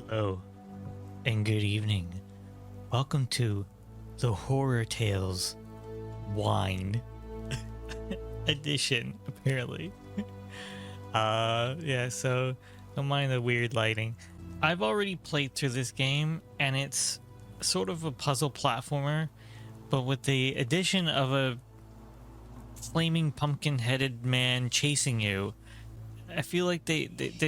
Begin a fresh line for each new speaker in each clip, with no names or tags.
Hello and good evening. Welcome to the Horror Tales Wine edition, apparently. Yeah, so don't mind the weird lighting. I've already played through this game and it's sort of a puzzle platformer, but with the addition of a flaming pumpkin-headed man chasing you. I feel like they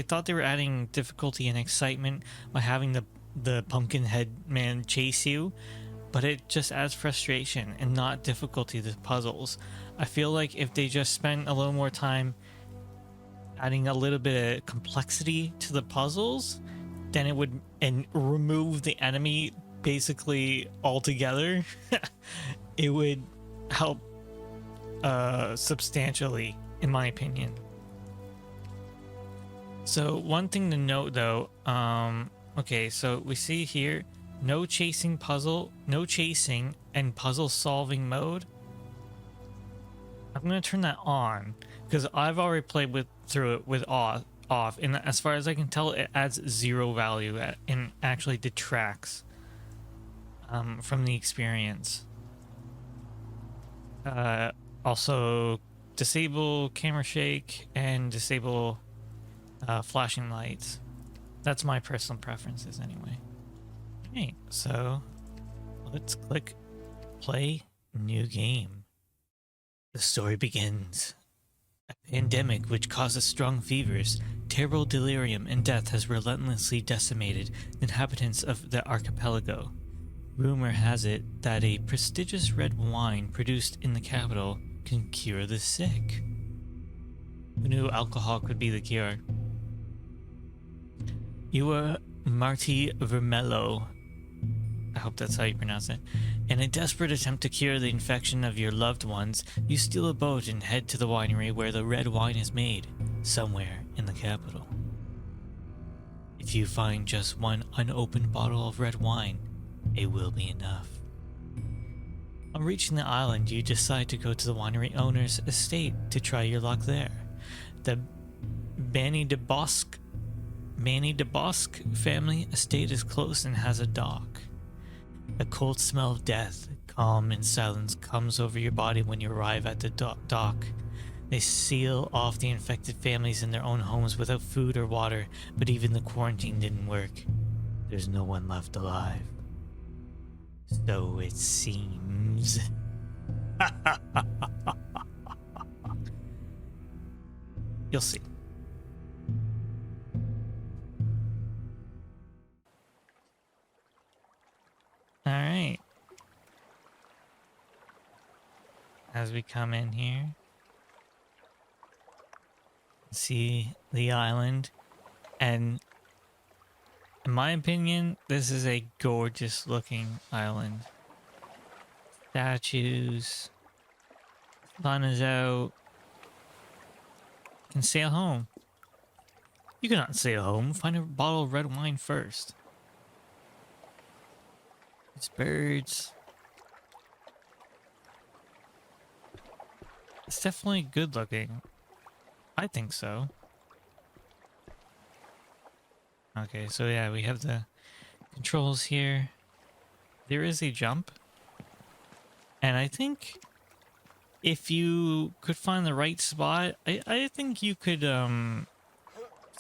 thought they were adding difficulty and excitement by having the pumpkin head man chase you, but it just adds frustration and not difficulty to puzzles. I feel like if they just spent a little more time adding a little bit of complexity to the puzzles, then it would remove the enemy basically altogether. It would help substantially, in my opinion. So one thing to note though, okay, so we see here, no chasing and puzzle solving mode. I'm going to turn that on because I've already played through it with off, and as far as I can tell, it adds zero value and actually detracts from the experience. Also disable camera shake and disable flashing lights. That's my personal preferences anyway. Okay, so let's click play new game. The story begins. A pandemic which causes strong fevers, terrible delirium, and death has relentlessly decimated the inhabitants of the archipelago. Rumor has it that a prestigious red wine produced in the capital can cure the sick. Who knew alcohol could be the cure? You are Marty Vermello, I hope that's how you pronounce it. In a desperate attempt to cure the infection of your loved ones, you steal a boat and head to the winery where the red wine is made, somewhere in the capital. If you find just one unopened bottle of red wine, it will be enough. On reaching the island, you decide to go to the winery owner's estate to try your luck there. The Banydebosc family estate is close and has a dock. A cold smell of death, calm and silence comes over your body when you arrive at the dock. They seal off the infected families in their own homes without food or water, but even the quarantine didn't work. There's no one left alive. So it seems. You'll see. Alright. As we come in here, see the island, and in my opinion, this is a gorgeous looking island. Statues, sun is out. You can sail home. You cannot sail home. Find a bottle of red wine first. It's birds. It's definitely good looking. I think so. Okay, so yeah, we have the controls here. There is a jump. And I think if you could find the right spot, I think you could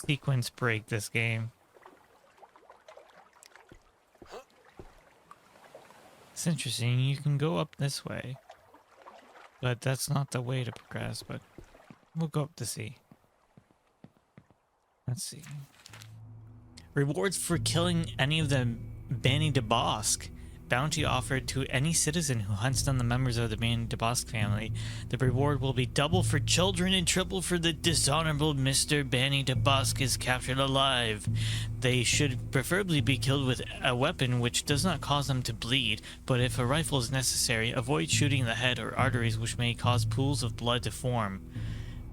sequence break this game. It's interesting, you can go up this way, but that's not the way to progress, but we'll go up to see. Let's see. Rewards for killing any of the Banydebosc. Bounty offered to any citizen who hunts down the members of the Banydebosc family. The reward will be double for children and triple for the dishonorable Mr. Banydebosc is captured alive. They should preferably be killed with a weapon which does not cause them to bleed, but if a rifle is necessary, avoid shooting the head or arteries which may cause pools of blood to form.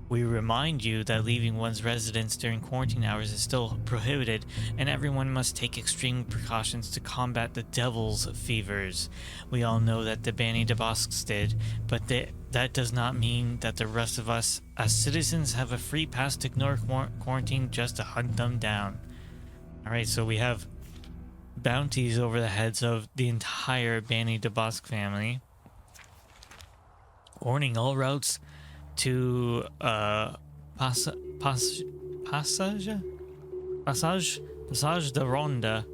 We remind you that leaving one's residence during quarantine hours is still prohibited, and everyone must take extreme precautions to combat the devil's fevers. We all know that the Banydeboscs did, but that does not mean that the rest of us as citizens have a free pass to ignore quarantine just to hunt them down. All right, so we have bounties over the heads of the entire Banydebosc family. Warning: all routes to Passage de Ronda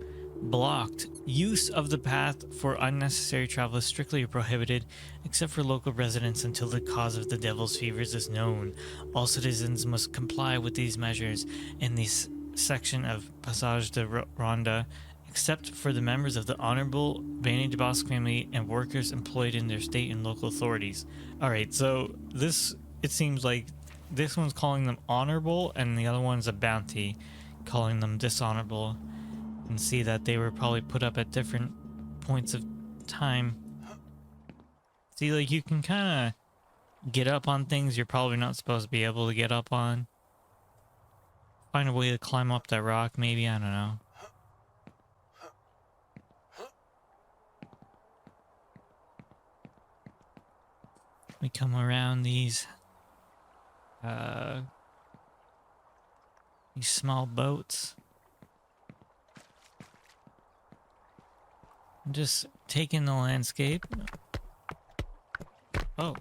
blocked. Use of the path for unnecessary travel is strictly prohibited, except for local residents until the cause of the devil's fevers is known. All citizens must comply with these measures in this section of Passage de Ronda, except for the members of the Honorable Banydebosc family and workers employed in their state and local authorities. Alright, so this, it seems like this one's calling them honorable and the other one's a bounty calling them dishonorable. And see that they were probably put up at different points of time. See, like, you can kind of get up on things you're probably not supposed to be able to get up on. Find a way to climb up that rock, maybe, I don't know. We come around these small boats. Just taking the landscape. Oh.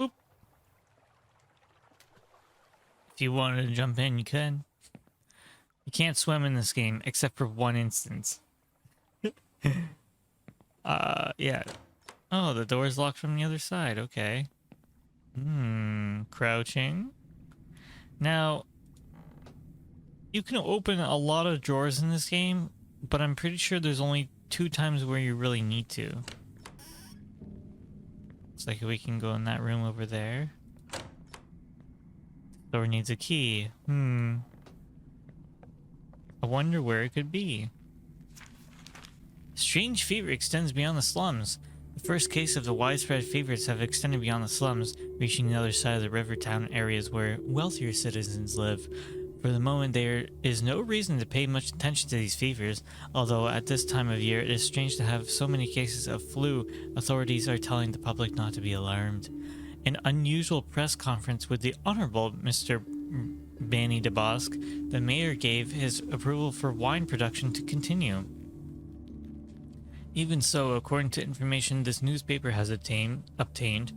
Oop. If you wanted to jump in, you could. You can't swim in this game, except for one instance. Yeah. Oh, the door's locked from the other side. Okay. Crouching. Now, you can open a lot of drawers in this game, but I'm pretty sure there's only 2 times where you really need to. Looks like we can go in that room over there. Door needs a key. I wonder where it could be. Strange fever extends beyond the slums. The first case of the widespread fevers have extended beyond the slums, reaching the other side of the river town areas where wealthier citizens live. For the moment, there is no reason to pay much attention to these fevers, although at this time of year it is strange to have so many cases of flu. Authorities are telling the public not to be alarmed. An unusual press conference with the Honorable Mr. Banydebosc, the mayor gave his approval for wine production to continue. Even so, according to information this newspaper has obtained,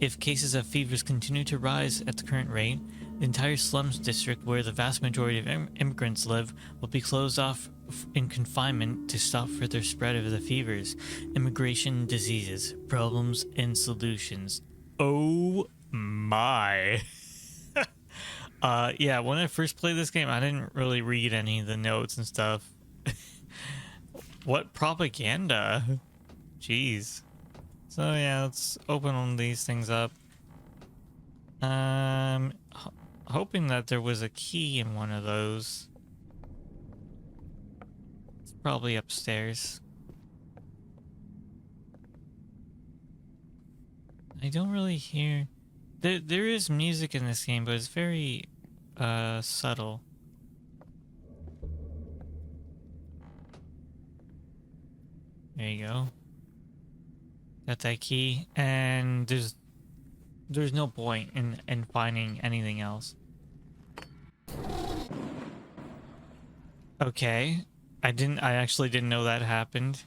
if cases of fevers continue to rise at the current rate, the entire slums district where the vast majority of immigrants live will be closed off in confinement to stop further spread of the fevers. Immigration, diseases, problems, and solutions. Oh my. Yeah, when I first played this game, I didn't really read any of the notes and stuff. What propaganda? Jeez. So yeah, let's open all these things up. Hoping that there was a key in one of those. It's probably upstairs. I don't really hear... There is music in this game, but it's very subtle. There you go. Got that key, and there's no point in finding anything else. Okay. I actually didn't know that happened.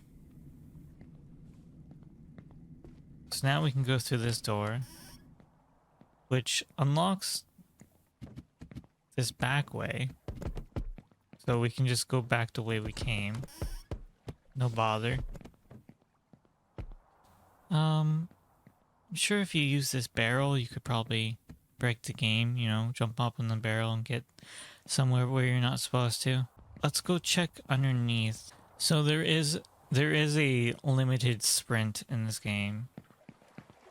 So now we can go through this door, which unlocks this back way. So we can just go back the way we came. No bother. I'm sure if you use this barrel, you could probably break the game, you know, jump up in the barrel and get somewhere where you're not supposed to. Let's go check underneath. So there is a limited sprint in this game.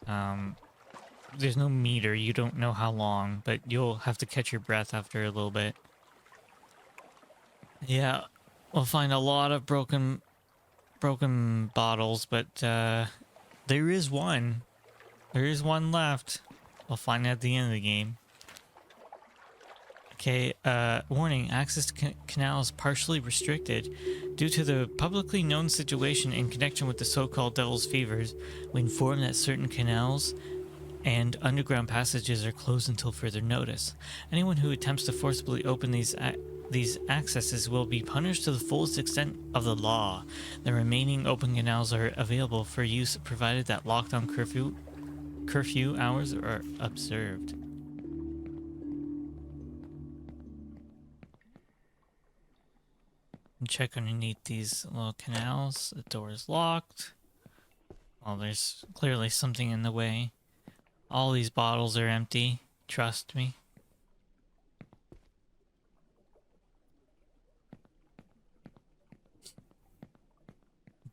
There's no meter, you don't know how long, but you'll have to catch your breath after a little bit. Yeah, we'll find a lot of broken bottles, but there is one. There is one left. We'll find it at the end of the game. Okay, warning, access to canals partially restricted. Due to the publicly known situation in connection with the so-called Devil's Fevers, we inform that certain canals and underground passages are closed until further notice. Anyone who attempts to forcibly open these these accesses will be punished to the fullest extent of the law. The remaining open canals are available for use provided that lockdown curfew hours are observed. Check underneath these little canals. The door is locked. Well, there's clearly something in the way. All these bottles are empty. Trust me.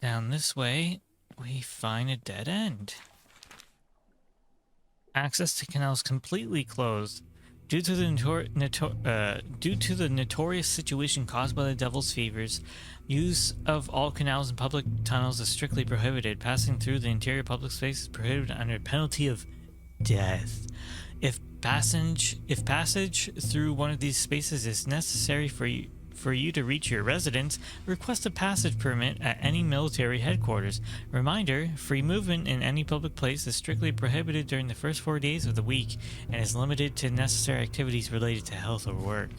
Down this way, we find a dead end. Access to canals completely closed. Due to the notorious situation caused by the Devil's Fevers, use of all canals and public tunnels is strictly prohibited. Passing through the interior public space is prohibited under penalty of death. If passage through one of these spaces is necessary for you to reach your residence, request a passage permit at any military headquarters. Reminder, free movement in any public place is strictly prohibited during the first 4 days of the week and is limited to necessary activities related to health or work.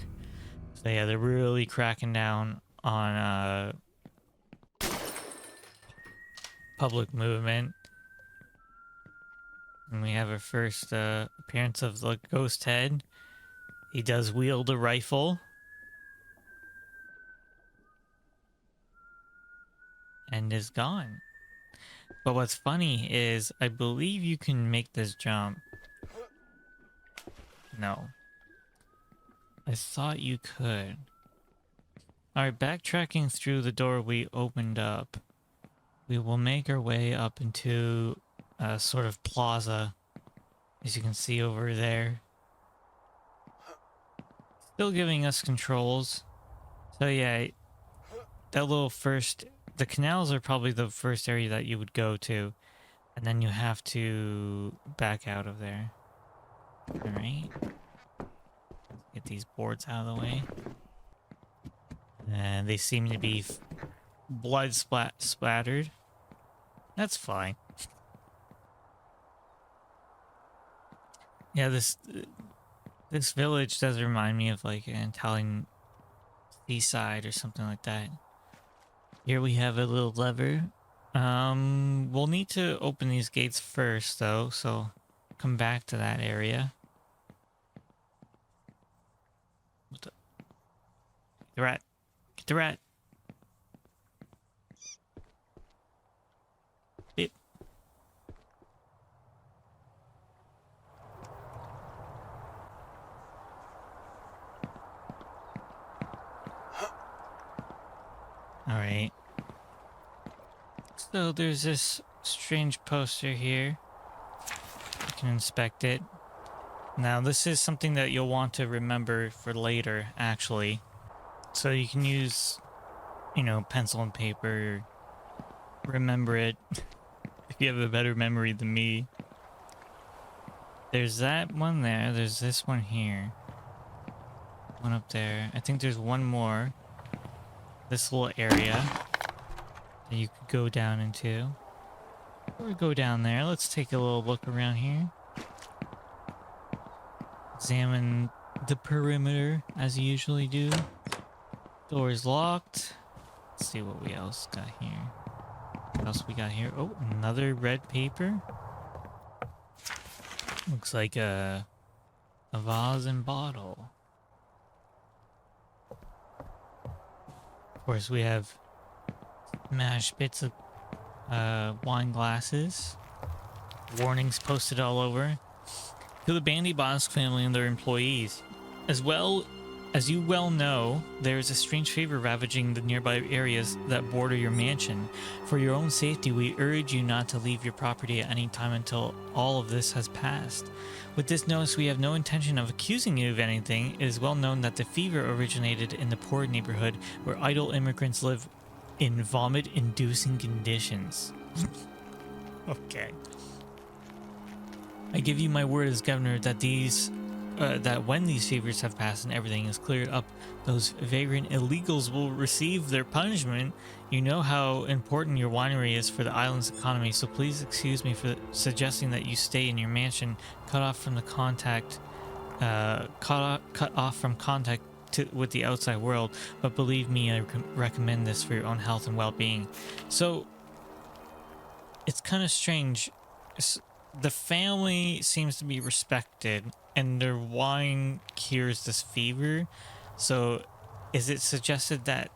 So yeah, they're really cracking down on public movement. And we have our first appearance of the ghost head. He does wield a rifle. And is gone. But what's funny is I believe you can make this jump. No. I thought you could. Alright, backtracking through the door we opened up. We will make our way up into a sort of plaza. As you can see over there. Still giving us controls. So yeah, that little first... The canals are probably the first area that you would go to, and then you have to back out of there. Alright. Get these boards out of the way. And they seem to be blood splattered. That's fine. Yeah, this village does remind me of like an Italian seaside or something like that. Here we have a little lever. We'll need to open these gates first, though, so come back to that area. What the? Get the rat. Get the rat. Beep. Alright. So there's this strange poster here. You can inspect it. Now this is something that you'll want to remember for later, actually. So you can use, you know, pencil and paper. Remember it. If you have a better memory than me. There's that one there. There's this one here. One up there. I think there's one more. This little area that you could go down into. Or go down there. Let's take a little look around here. Examine the perimeter as you usually do. Door is locked. Let's see what we else got here. What else we got here? Oh, another red paper. Looks like a vase and bottle. Of course, we have smashed bits of wine glasses. Warnings posted all over. To the Banydebosc family and their employees. As well as you well know, there is a strange fever ravaging the nearby areas that border your mansion. For your own safety, we urge you not to leave your property at any time until all of this has passed. With this notice, we have no intention of accusing you of anything. It is well known that the fever originated in the poor neighborhood where idle immigrants live in vomit-inducing conditions. Okay. I give you my word as governor that that when these fevers have passed and everything is cleared up, those vagrant illegals will receive their punishment. You know how important your winery is for the island's economy, so please excuse me for suggesting that you stay in your mansion, cut off from contact with the outside world, but believe me, I recommend this for your own health and well-being. So it's kind of strange. The family seems to be respected, and their wine cures this fever. So is it suggested that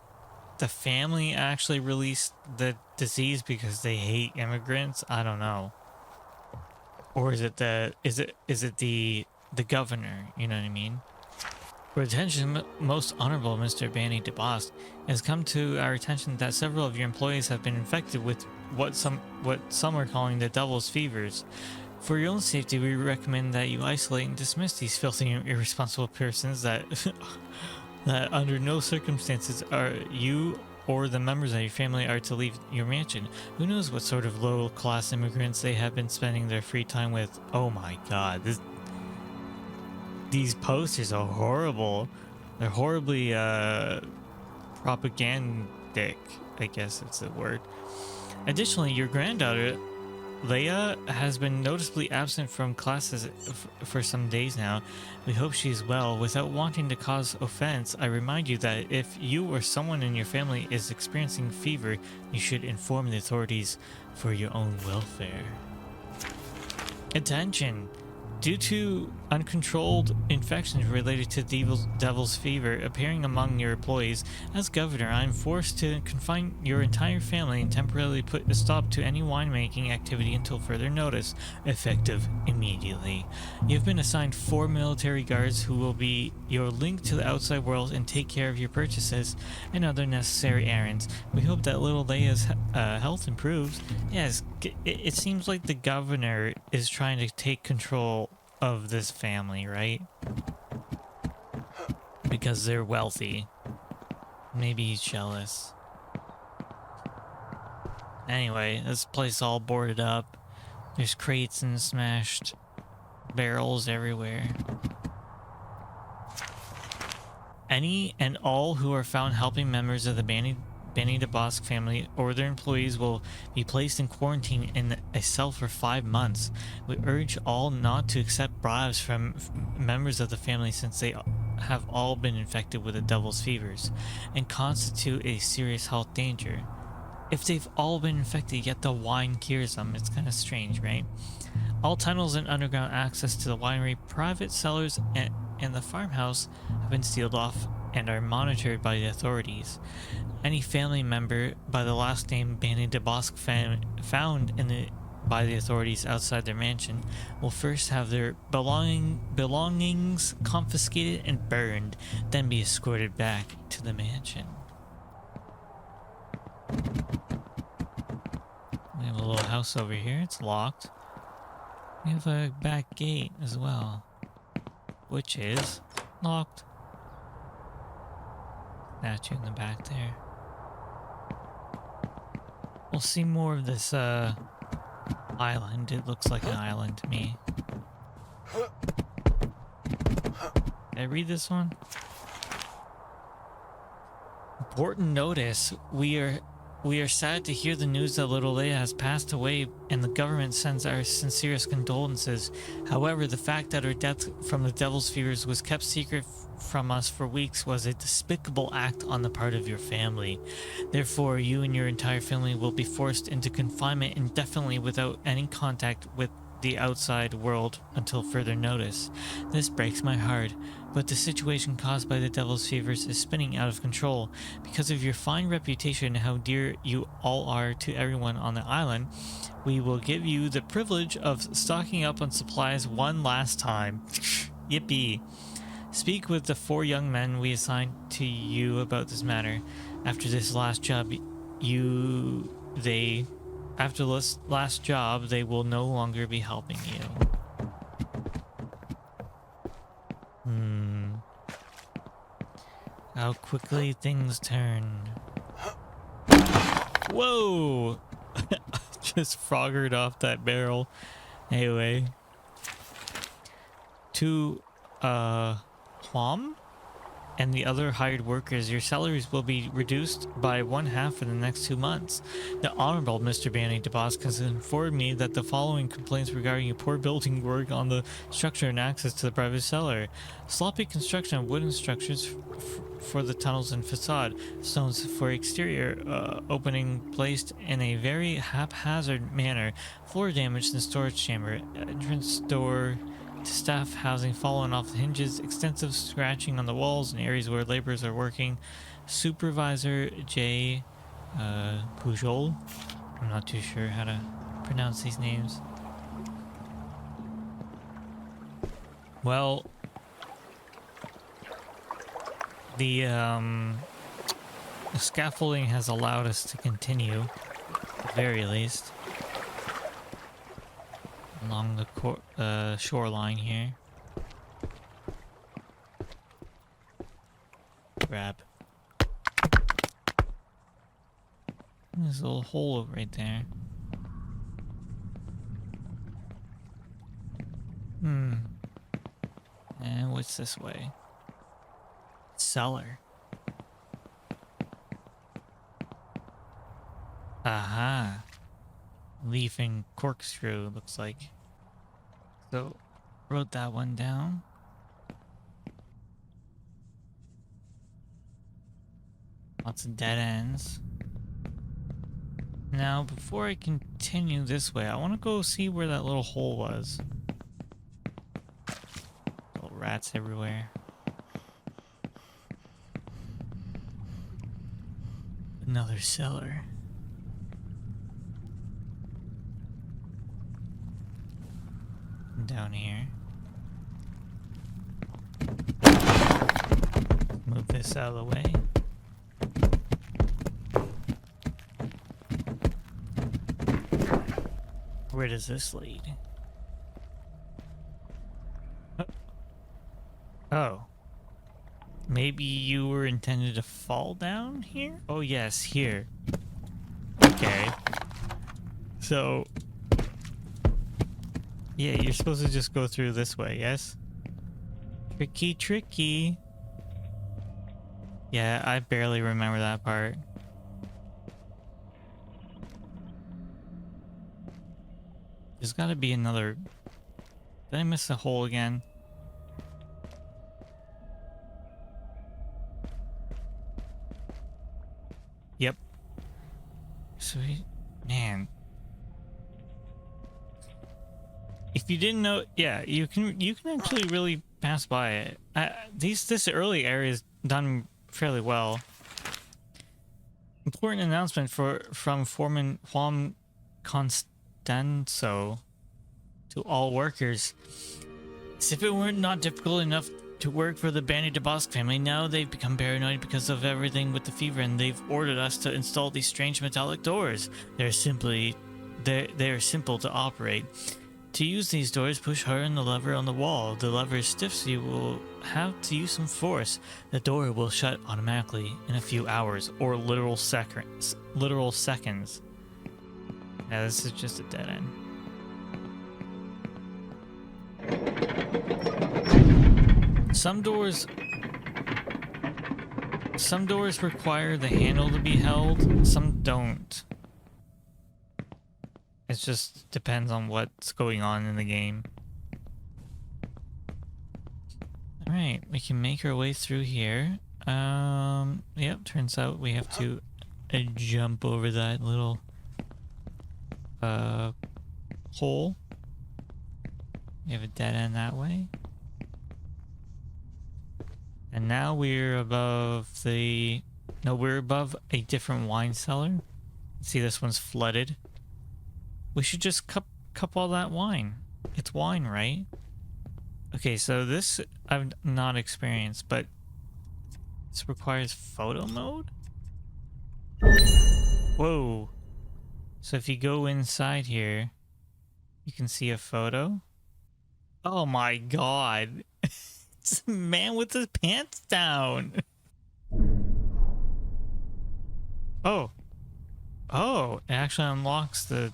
the family actually released the disease because they hate immigrants? I don't know. Or is it the governor? You know what I mean? For attention, most honorable Mr. Banydebosc, it has come to our attention that several of your employees have been infected with what some are calling the devil's fevers. For your own safety, we recommend that you isolate and dismiss these filthy and irresponsible persons that that under no circumstances are you or the members of your family are to leave your mansion. Who knows what sort of low-class immigrants they have been spending their free time with. Oh my god, these posters are horrible. They're horribly propagandic, I guess it's the word. Additionally, your granddaughter Leia has been noticeably absent from classes for some days now. We hope she's well. Without wanting to cause offense, I remind you that if you or someone in your family is experiencing fever, you should inform the authorities for your own welfare. Attention! Due to uncontrolled infections related to devil's fever appearing among your employees, as governor, I am forced to confine your entire family and temporarily put a stop to any winemaking activity until further notice, effective immediately. You have been assigned 4 military guards who will be your link to the outside world and take care of your purchases and other necessary errands. We hope that little Leia's health improves. Yes, it seems like the governor is trying to take control of this family, right? Because they're wealthy. Maybe he's jealous. Anyway, this place all boarded up. There's crates and smashed barrels everywhere. Any and all who are found helping members of the Banydebosc family or their employees will be placed in quarantine in a cell for 5 months. We urge all not to accept bribes from members of the family since they have all been infected with the devil's fevers and constitute a serious health danger. If they've all been infected yet the wine cures them, it's kind of strange, right? All tunnels and underground access to the winery, private cellars, and the farmhouse have been sealed off and are monitored by the authorities. Any family member by the last name Banydebosc found by the authorities outside their mansion will first have their belongings confiscated and burned, then be escorted back to the mansion. We have a little house over here. It's locked. We have a back gate as well, which is locked. Statue in the back there. We'll see more of this island. It looks like an island to me. Did I read this one? Important notice. We are sad to hear the news that little Leia has passed away, and the government sends our sincerest condolences. However, the fact that her death from the devil's fevers was kept secret from us for weeks was a despicable act on the part of your family. Therefore, you and your entire family will be forced into confinement indefinitely without any contact with the outside world until further notice. This breaks my heart, but the situation caused by the devil's fevers is spinning out of control. Because of your fine reputation and how dear you all are to everyone on the island, we will give you the privilege of stocking up on supplies one last time. Yippee. Speak with the 4 young men we assigned to you about this matter. After this last job, they will no longer be helping you. How quickly things turn. Whoa! Just froggered off that barrel. Anyway. To, Huam? and the other hired workers, your salaries will be reduced by 1/2 for the next 2 months. The Honorable Mr. Banydebosc has informed me that the following complaints regarding your poor building work on the structure and access to the private cellar. Sloppy construction of wooden structures for the tunnels and facade. Stones for exterior opening placed in a very haphazard manner. Floor damage in the storage chamber. Entrance door to staff housing fallen off the hinges, extensive scratching on the walls in areas where laborers are working. Supervisor J. Pujol. I'm not too sure how to pronounce these names. Well, the scaffolding has allowed us to continue, at the very least, along the shoreline here. Grab. There's a little hole right there. And what's this way? Cellar. Aha. Leaf and corkscrew, looks like. So, wrote that one down. Lots of dead ends. Now, before I continue this way, I want to go see where that little hole was. Little rats everywhere. Another cellar. Down here. Move this out of the way. Where does this lead? Oh. Maybe you were intended to fall down here? Oh yes, here. Okay. So... yeah, you're supposed to just go through this way, yes? Tricky, tricky. Yeah, I barely remember that part. There's gotta be another... did I miss a hole again? Yep. Sweet. Man. If you didn't know, yeah, you can actually really pass by it. This early area is done fairly well. Important announcement from Foreman Juan Constanzo to all workers. As if it were not difficult enough to work for the Banydebosc family, now they've become paranoid because of everything with the fever, and they've ordered us to install these strange metallic doors. They're simple to operate. To use these doors, push hard on the lever on the wall. The lever is stiff, so you will have to use some force. The door will shut automatically in a few hours, or literal seconds. Now this is just a dead end. Some doors require the handle to be held, some don't. It just depends on what's going on in the game. Alright, we can make our way through here. Yep, turns out we have to jump over that little hole. We have a dead end that way. And now we're above we're above a different wine cellar. See, this one's flooded. We should just cup all that wine. It's wine, right? Okay, so this I've not experienced, but this requires photo mode? Whoa. So if you go inside here, you can see a photo. Oh my god. It's a man with his pants down. Oh. Oh, it actually unlocks the...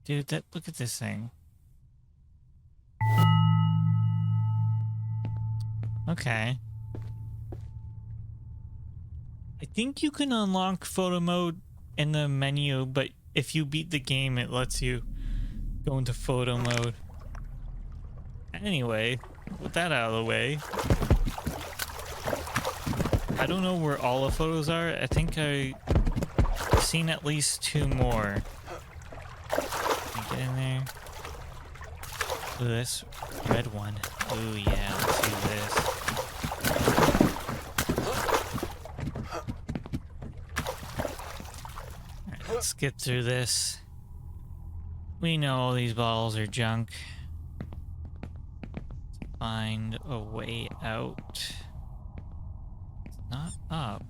Dude, look at this thing. Okay. I think you can unlock photo mode in the menu, but if you beat the game, it lets you go into photo mode. Anyway, with that out of the way, I don't know where all the photos are. I think I've seen at least 2 more. Get in there. Ooh, this red one. Ooh, yeah, let's do this. Alright, let's get through this. We know all these bottles are junk. Find a way out. It's not up.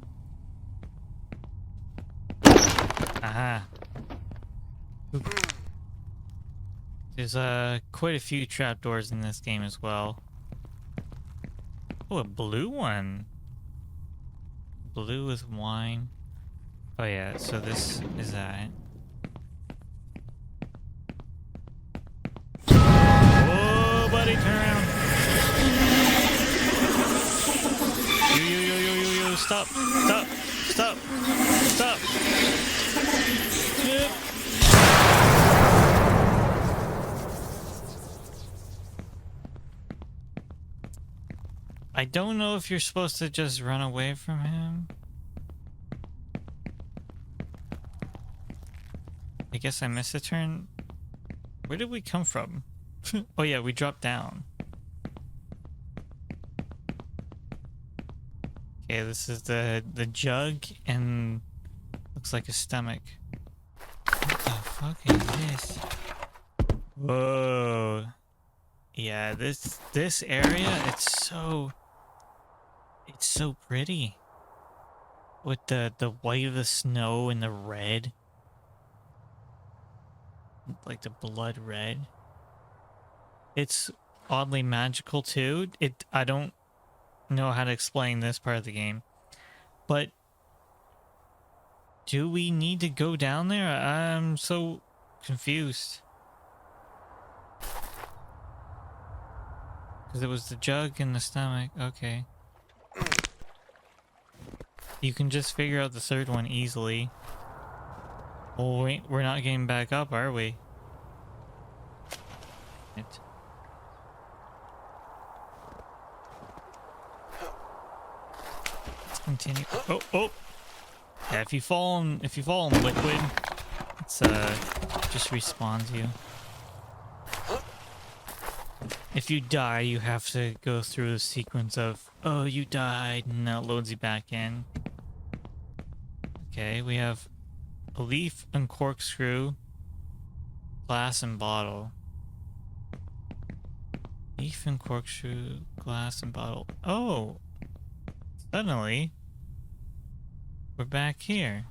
Aha. Oop. There's quite a few trapdoors in this game as well. Oh, a blue one. Blue with wine. Oh yeah, so this is that. Whoa, buddy, turn around. Yo, stop. Yep. I don't know if you're supposed to just run away from him. I guess I missed a turn. Where did we come from? Oh yeah, we dropped down. Okay, this is the jug and looks like a stomach. What the fuck is this? Whoa. Yeah, this area, it's so pretty. With the white of the snow and the red. Like the blood red. It's oddly magical too. I don't know how to explain this part of the game. But do we need to go down there? I'm so confused. Because it was the jug and the stomach. Okay. You can just figure out the third one easily. Oh wait, we're not getting back up, are we? Let's continue. Oh! Yeah, if you fall in liquid, it's just respawns you. If you die, you have to go through the sequence of, oh, you died, and that loads you back in. Okay, we have a leaf and corkscrew, glass and bottle. Leaf and corkscrew, glass and bottle. Oh! Suddenly, we're back here.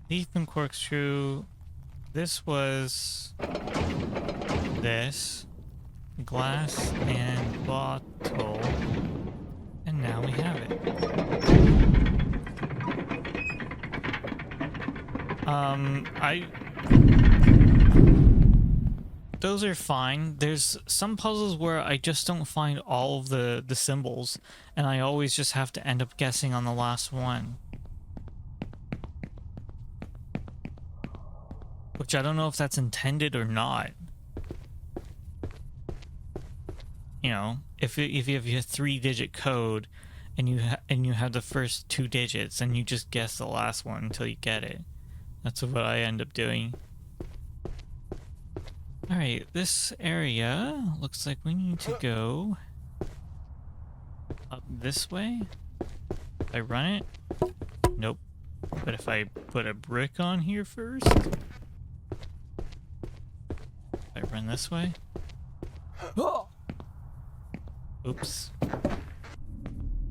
Leaf and corkscrew. This was this. Glass and bottle. And now we have it. Those are fine. There's some puzzles where I just don't find all of the symbols, and I always just have to end up guessing on the last one. Which I don't know if that's intended or not. You know, if you have a 3-digit code and you have the first 2 digits and you just guess the last one until you get it. That's what I end up doing. Alright, this area looks like we need to go up this way. If I run it? Nope. But if I put a brick on here first? If I run this way? Oops.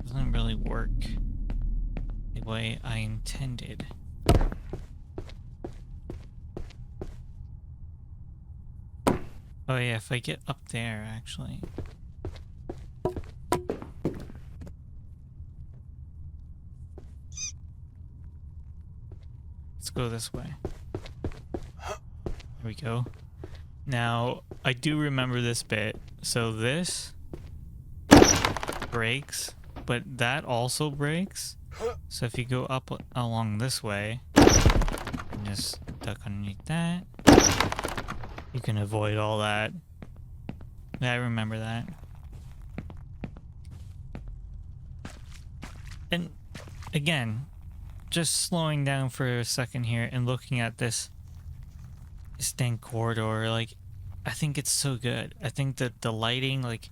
Doesn't really work the way I intended. Oh yeah, if I get up there, actually. Let's go this way. we go. Now, I do remember this bit. So this breaks, but that also breaks. So if you go up along this way, and just duck underneath that, you can avoid all that. Yeah, I remember that. And again, just slowing down for a second here and looking at this dang corridor, like, I think it's so good. I think that the lighting, like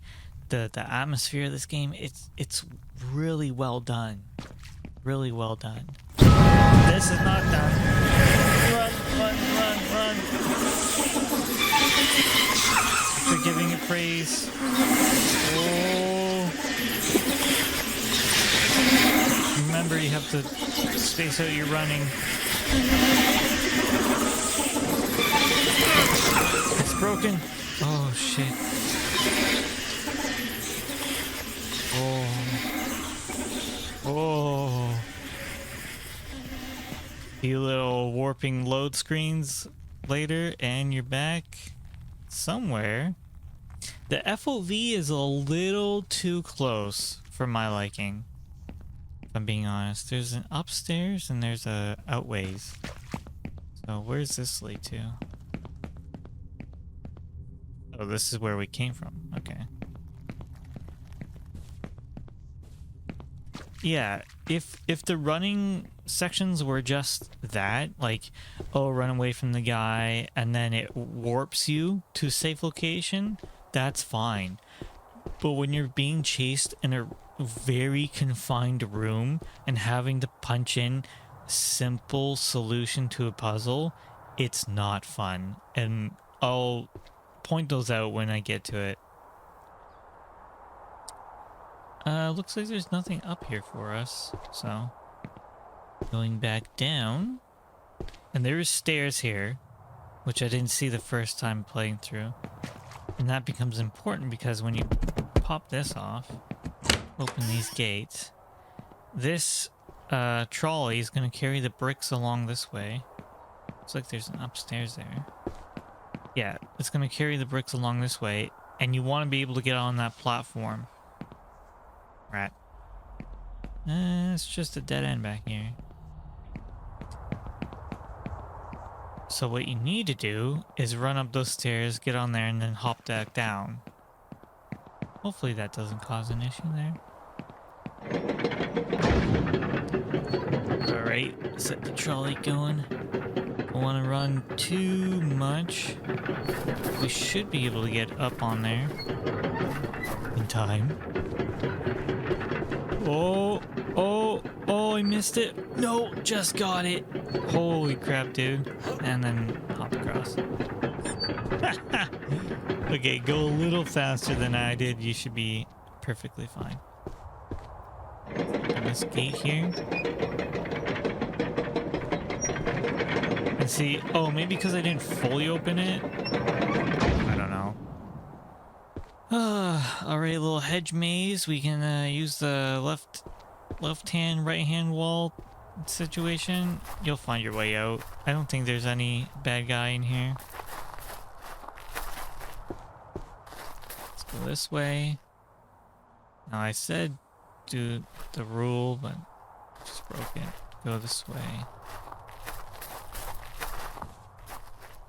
the atmosphere of this game, it's really well done. Really well done. This is not done. Run, run, run, run. For giving it praise. Oh. Remember, you have to space out your running. It's broken. Oh, shit. Oh. Oh. Few little warping load screens later, and you're back somewhere. The FOV is a little too close for my liking, if I'm being honest. There's an upstairs and there's a outways. So where's this lead to? Oh, this is where we came from. Okay. Yeah, if the running sections were just that, like, oh, run away from the guy, and then it warps you to a safe location, that's fine. But when you're being chased in a very confined room and having to punch in simple solution to a puzzle, it's not fun. And I'll point those out when I get to it. Looks like there's nothing up here for us, so going back down, and there is stairs here, which I didn't see the first time playing through, and that becomes important because when you pop this off, open these gates, this trolley is going to carry the bricks along this way. Looks like there's an upstairs there. Yeah, it's going to carry the bricks along this way, and you want to be able to get on that platform. Right. It's just a dead end back here. So what you need to do is run up those stairs, get on there, and then hop back down. Hopefully that doesn't cause an issue there. Alright, set the trolley going. Don't want to run too much. We should be able to get up on there in time. Oh, oh, oh, I missed it. No, just got it. Holy crap, dude. And then hop across. Okay, go a little faster than I did. You should be perfectly fine. And this gate here. And see, oh, maybe because I didn't fully open it. I don't know. Alright, little hedge maze. We can use the left hand, right hand wall situation. You'll find your way out. I don't think there's any bad guy in here. Let's go this way. Now I said do the rule, but just broke it. Go this way.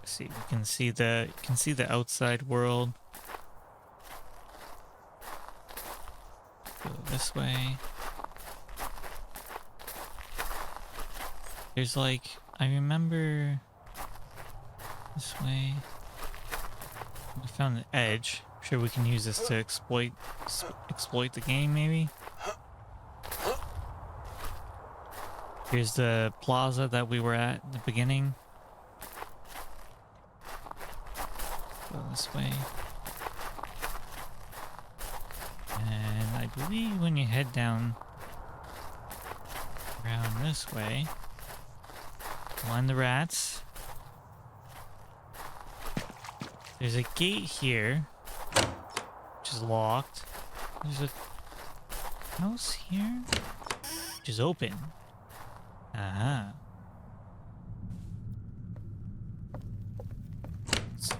See, you can see the outside world. Go this way. There's like, I remember this way. We found an edge. I'm sure we can use this to exploit the game, maybe. Here's the plaza that we were at the beginning. Go this way. And I believe when you head down around this way, find the rats. There's a gate here, which is locked. There's a house here, which is open.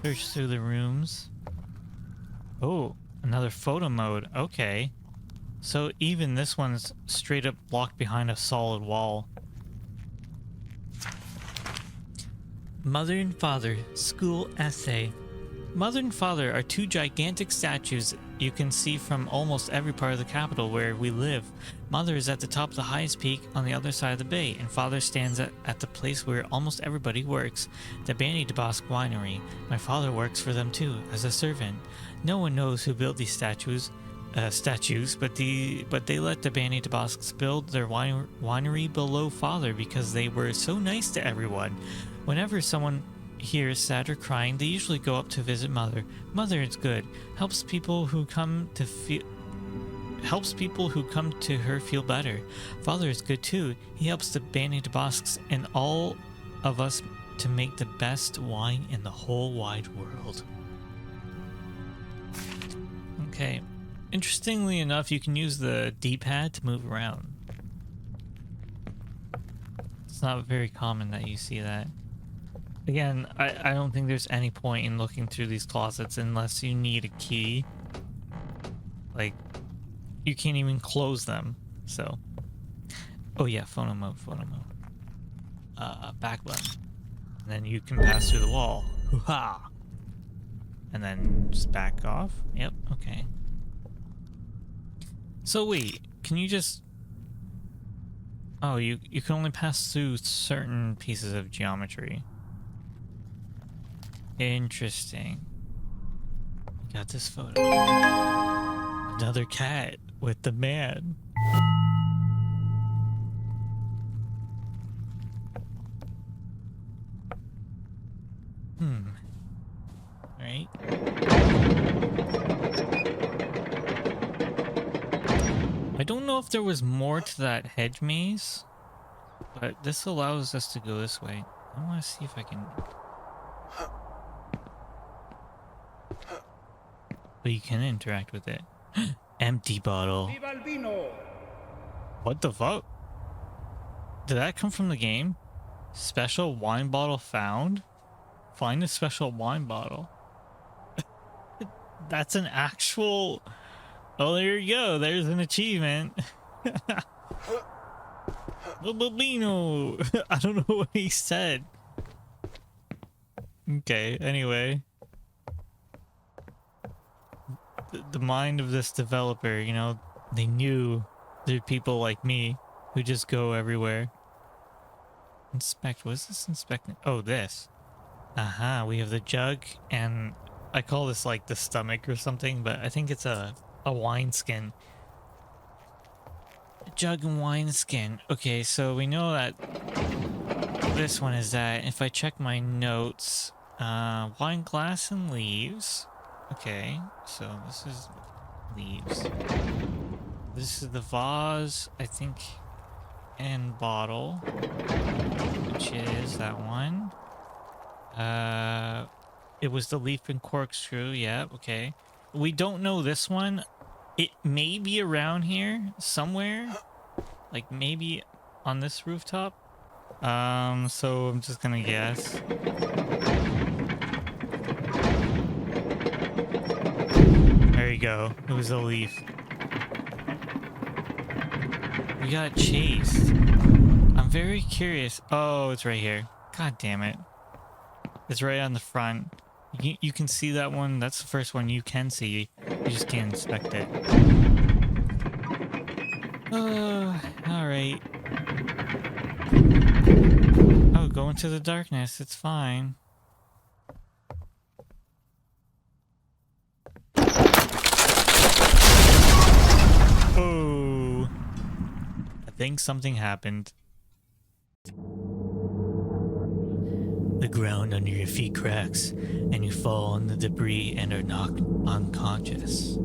Search through the rooms. Oh, another photo mode. Okay. So even this one's straight up blocked behind a solid wall. Mother and Father, School Essay. Mother and Father are two gigantic statues you can see from almost every part of the capital where we live. Mother is at the top of the highest peak on the other side of the bay, and Father stands at the place where almost everybody works, the Banydebosc winery. My father works for them too, as a servant. No one knows who built these statues, but they let the Banydeboscs build their winery below Father because they were so nice to everyone. Whenever someone here is sad or crying, they usually go up to visit Mother. Mother is good, helps people who come to her feel better. Father is good too. He helps the Banydeboscs and all of us to make the best wine in the whole wide world. Okay. Interestingly enough, you can use the D-pad to move around. It's not very common that you see that. Again, I don't think there's any point in looking through these closets unless you need a key. Like, you can't even close them, so. Oh yeah, photo mode. Back button. And then you can pass through the wall. Hoo-ha! And then just back off. Yep, okay. So wait, can you just... Oh, you can only pass through certain pieces of geometry. Interesting. Got this photo. Another cat with the man. Right. I don't know if there was more to that hedge maze, but this allows us to go this way. I want to see if I can... But you can interact with it. Empty bottle. What the fuck? Did that come from the game? Special wine bottle found? Find a special wine bottle. That's an actual... Oh, there you go. There's an achievement. Bambino. I don't know what he said. Okay, anyway. The mind of this developer, you know, they knew there are people like me who just go everywhere. Inspect. What is this inspecting? Oh, this. Aha, we have the jug, and I call this like the stomach or something, but I think it's a wine skin. Jug and wine skin. Okay, so we know that this one is that. If I check my notes, wine glass and leaves. Okay, so this is leaves. This is the vase, I think, and bottle, which is that one. It was the leaf and corkscrew. Yeah, okay. We don't know this one. It may be around here somewhere, like maybe on this rooftop. So I'm just gonna guess. There you go. It was a leaf. We got chased. I'm very curious. Oh, it's right here. God damn it. It's right on the front. You can see that one. That's the first one you can see. You just can't inspect it. Alright. Oh, go into the darkness. It's fine. Oh. I think something happened. The ground under your feet cracks, and you fall on the debris and are knocked unconscious.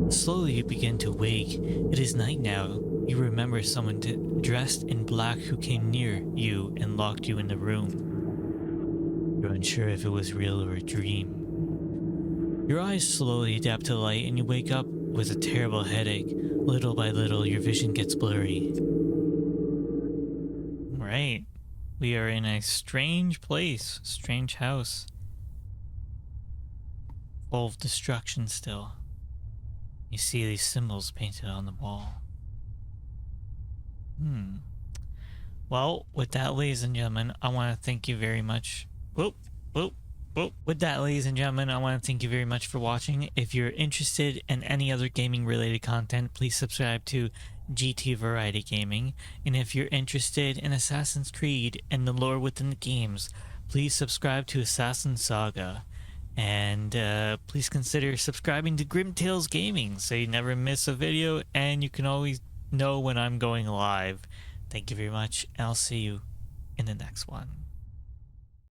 Slowly you begin to wake. It is night now. You remember someone dressed in black who came near you and locked you in the room. You're unsure if it was real or a dream. Your eyes slowly adapt to light, and you wake up with a terrible headache. Little by little, your vision gets blurry. Right. We are in a strange place, strange house. full of destruction still. You see these symbols painted on the wall. Well, with that, ladies and gentlemen, I want to thank you very much. Whoop, whoop, whoop. With that, ladies and gentlemen, I want to thank you very much for watching. If you're interested in any other gaming related content, please subscribe to GT Variety Gaming. And if you're interested in Assassin's Creed and the lore within the games, please subscribe to Assassin Saga. And please consider subscribing to Grim Tales Gaming so you never miss a video and you can always know when I'm going live. Thank you very much, and I'll see you in the next one.